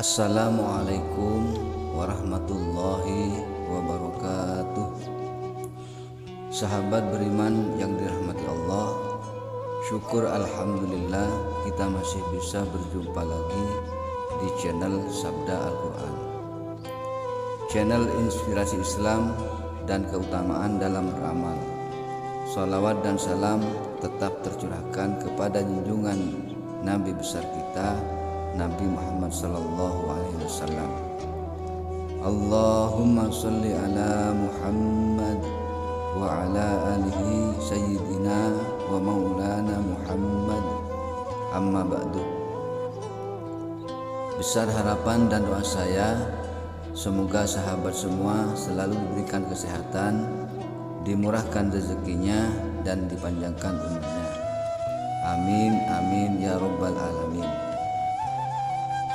Assalamualaikum warahmatullahi wabarakatuh. Sahabat beriman yang dirahmati Allah, syukur alhamdulillah kita masih bisa berjumpa lagi di channel Sabda Al-Quran, channel inspirasi Islam dan keutamaan dalam beramal. Salawat dan salam tetap tercurahkan kepada junjungan Nabi besar kita, Nabi Muhammad sallallahu alaihi wasallam. Allahumma sholli ala Muhammad wa ala alihi sayyidina wa maulana Muhammad, amma ba'du. Besar harapan dan doa saya, semoga sahabat semua selalu diberikan kesehatan, dimurahkan rezekinya dan dipanjangkan umurnya. Amin amin ya rabbal alamin.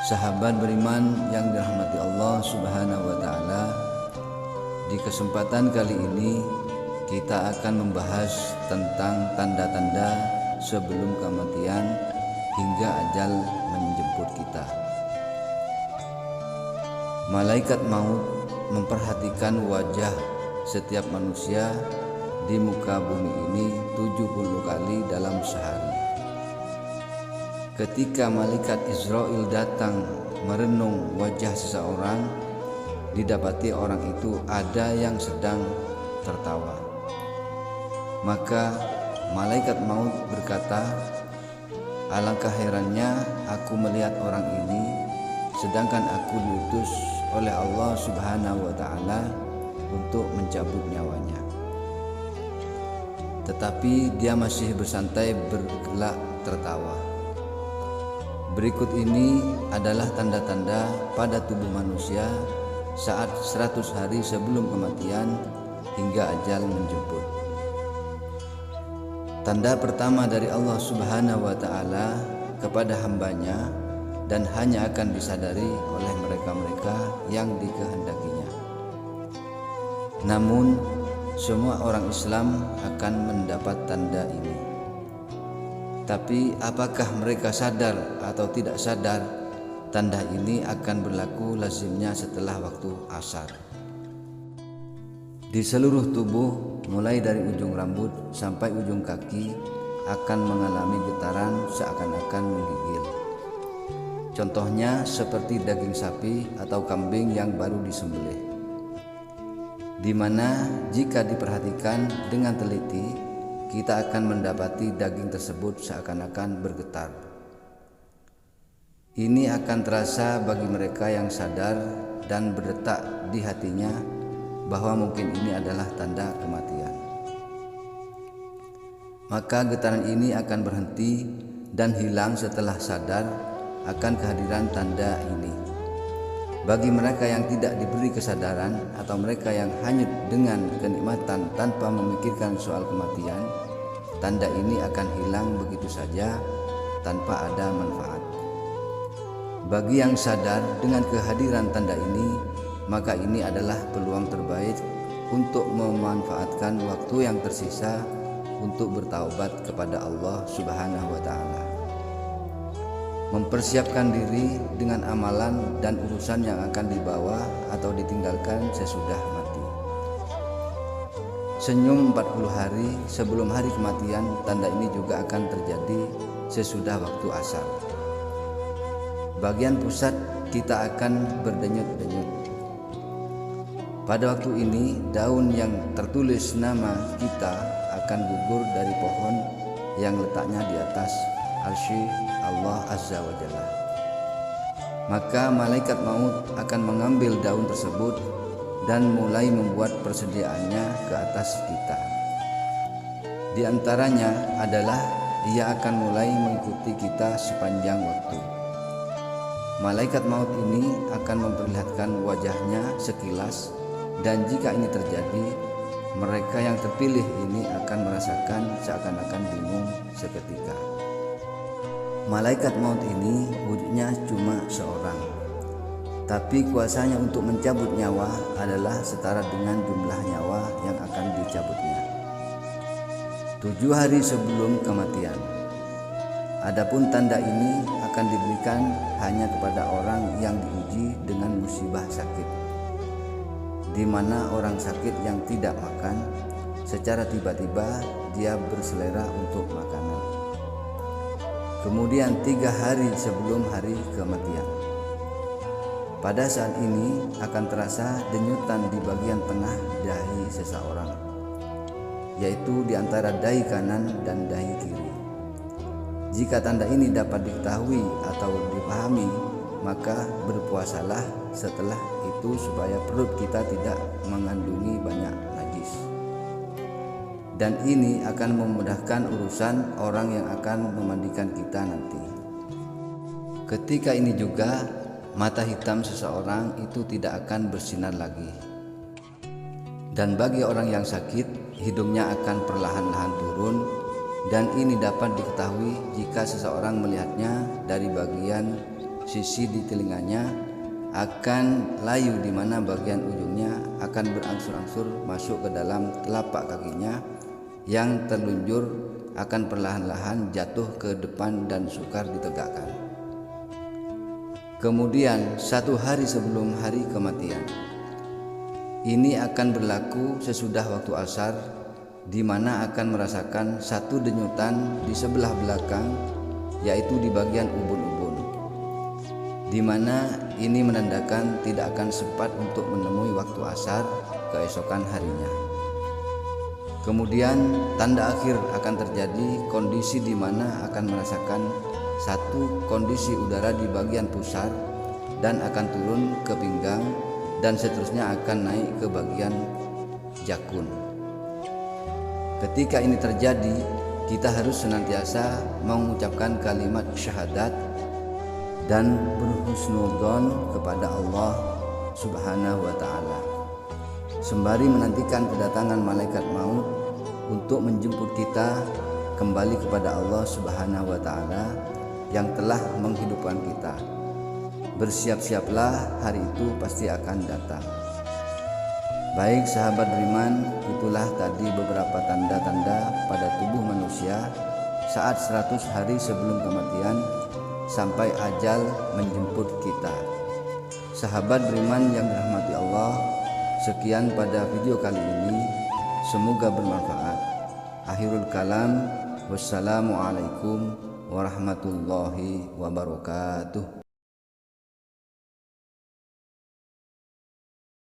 Sahabat beriman yang dirahmati Allah Subhanahu wa taala, di kesempatan kali ini kita akan membahas tentang tanda-tanda sebelum kematian hingga ajal menjemput kita. Malaikat maut memperhatikan wajah setiap manusia di muka bumi ini 70 kali dalam sehari. Ketika malaikat Israel datang merenung wajah seseorang, didapati orang itu ada yang sedang tertawa. Maka malaikat maut berkata, "Alangkah herannya aku melihat orang ini, sedangkan aku diutus oleh Allah Subhanahu wa taala untuk mencabut nyawanya. Tetapi dia masih bersantai bergelak tertawa." Berikut ini adalah tanda-tanda pada tubuh manusia saat 100 hari sebelum kematian hingga ajal menjemput. Tanda pertama dari Allah Subhanahu wa taala kepada hambanya dan hanya akan disadari oleh mereka-mereka yang dikehendakinya. Namun semua orang Islam akan mendapat tanda ini. Tapi apakah mereka sadar atau tidak sadar, tanda ini akan berlaku lazimnya setelah waktu asar. Di seluruh tubuh, mulai dari ujung rambut sampai ujung kaki, akan mengalami getaran seakan-akan menggigil. Contohnya seperti daging sapi atau kambing yang baru disembelih, di mana jika diperhatikan dengan teliti, kita akan mendapati daging tersebut seakan-akan bergetar. Ini akan terasa bagi mereka yang sadar dan berdetak di hatinya bahwa mungkin ini adalah tanda kematian. Maka getaran ini akan berhenti dan hilang setelah sadar akan kehadiran tanda ini. Bagi mereka yang tidak diberi kesadaran atau mereka yang hanyut dengan kenikmatan tanpa memikirkan soal kematian, tanda ini akan hilang begitu saja tanpa ada manfaat. Bagi yang sadar dengan kehadiran tanda ini, maka ini adalah peluang terbaik untuk memanfaatkan waktu yang tersisa untuk bertaubat kepada Allah Subhanahu wa taala. Mempersiapkan diri dengan amalan dan urusan yang akan dibawa atau ditinggalkan sesudah mati. Senyum 40 hari sebelum hari kematian, tanda ini juga akan terjadi sesudah waktu asar. Bagian pusat kita akan berdenyut-denyut. Pada waktu ini, daun yang tertulis nama kita akan gugur dari pohon yang letaknya di atas arsy Allah Azza wa Jalla. Maka malaikat maut akan mengambil daun tersebut dan mulai membuat persediaannya ke atas kita. Di antaranya adalah ia akan mulai mengikuti kita sepanjang waktu. Malaikat maut ini akan memperlihatkan wajahnya sekilas, dan jika ini terjadi, mereka yang terpilih ini akan merasakan seakan-akan bingung seketika. Malaikat maut ini wujudnya cuma seorang, tapi kuasanya untuk mencabut nyawa adalah setara dengan jumlah nyawa yang akan dicabutnya. 7 hari sebelum kematian, Adapun tanda ini akan diberikan hanya kepada orang yang diuji dengan musibah sakit, di mana orang sakit yang tidak makan, secara tiba-tiba dia berselera untuk makanan. Kemudian 3 hari sebelum hari kematian. Pada saat ini akan terasa denyutan di bagian tengah dahi seseorang, yaitu di antara dahi kanan dan dahi kiri. Jika tanda ini dapat diketahui atau dipahami, maka berpuasalah setelah itu supaya perut kita tidak mengandungi banyak najis. Dan ini akan memudahkan urusan orang yang akan memandikan kita nanti. Ketika ini juga mata hitam seseorang itu tidak akan bersinar lagi. Dan bagi orang yang sakit, hidungnya akan perlahan-lahan turun, dan ini dapat diketahui jika seseorang melihatnya dari bagian sisi di telinganya akan layu, di mana bagian ujungnya akan berangsur-angsur masuk ke dalam telapak kakinya yang terlunjur akan perlahan-lahan jatuh ke depan dan sukar ditegakkan. Kemudian 1 hari sebelum hari kematian, ini akan berlaku sesudah waktu asar, di mana akan merasakan satu denyutan di sebelah belakang, yaitu di bagian ubun-ubun, di mana ini menandakan tidak akan sempat untuk menemui waktu asar keesokan harinya. Kemudian tanda akhir akan terjadi kondisi di mana akan merasakan satu kondisi udara di bagian pusar dan akan turun ke pinggang, dan seterusnya akan naik ke bagian jakun. Ketika ini terjadi, kita harus senantiasa mengucapkan kalimat syahadat dan berhusnudzon kepada Allah Subhanahu wa ta'ala, sembari menantikan kedatangan malaikat maut untuk menjemput kita kembali kepada Allah Subhanahu wa ta'ala yang telah menghidupkan kita. Bersiap-siaplah, hari itu pasti akan datang. Baik sahabat beriman, itulah tadi beberapa tanda-tanda pada tubuh manusia saat 100 hari sebelum kematian sampai ajal menjemput kita. Sahabat beriman yang dirahmati Allah, sekian pada video kali ini, semoga bermanfaat. Akhirul kalam, wassalamualaikum warahmatullahi wabarakatuh.